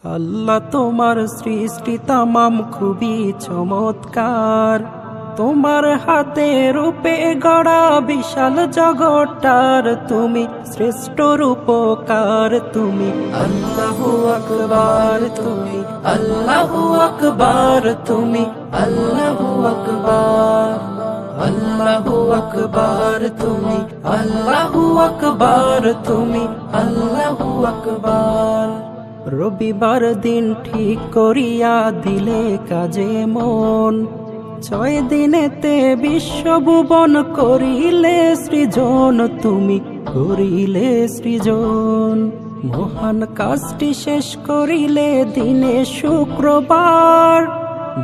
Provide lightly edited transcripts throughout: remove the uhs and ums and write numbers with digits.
আল্লাহ তোমার সৃষ্টি তামাম খুবই চমৎকার, তোমার হাতে রূপে গড়া বিশাল জগৎটার তুমি শ্রেষ্ঠ রূপকার। তুমি আল্লাহু আকবার, তুমি আল্লাহু আকবার, তুমি আল্লাহু আকবার, আল্লাহু আকবার, তুমি আল্লাহু আকবার, তুমি আল্লাহু আকবার। রবিবার দিন ঠিক করিয়া দিলে কাজে মন, 6 দিনেতে বিশ্বভুবন করিলে সৃজন, তুমি করিলে সৃজন। মহান কাজটি শেষ করিলে দিনে শুক্রবার,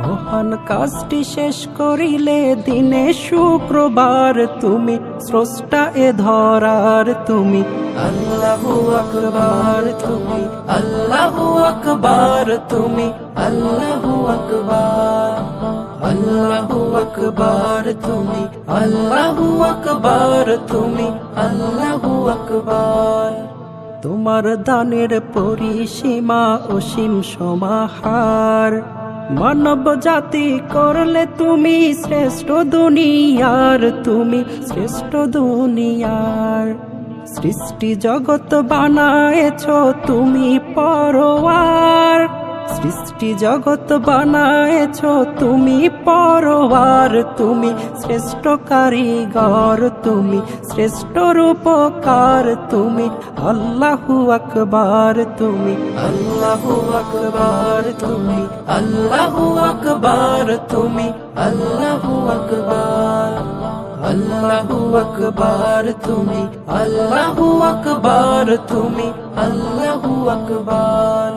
মহান কাজটি শেষ করিলে দিনে শুক্রবার। তুমি স্রষ্টা এ ধরার, তুমি আল্লাহু আকবার, তুমি আল্লাহু আকবার, তুমি আল্লাহু আকবার, আল্লাহু আকবার, তুমি আল্লাহু আকবার, তুমি আল্লাহু আকবার। তোমার দানের পরিসীমা অসীম সমাহার, মানব জাতি করলে তুমি শ্রেষ্ঠ দুনিয়ার, তুমি শ্রেষ্ঠ দুনিয়ার। সৃষ্টি জগৎ বানায়েছ তুমি পরওয়ার, সৃষ্টি জগৎ বানায়েছ তুমি পরওয়ার। তুমি শ্রেষ্ঠ কারিগর, তুমি শ্রেষ্ঠ রূপকার। তুমি আল্লাহু আকবার, তুমি আল্লাহু আকবার, তুমি আল্লাহু আকবার, তুমি আল্লাহু আকবার, আল্লাহু আকবার, তুমি আল্লাহু আকবার, তুমি আল্লাহু আকবার।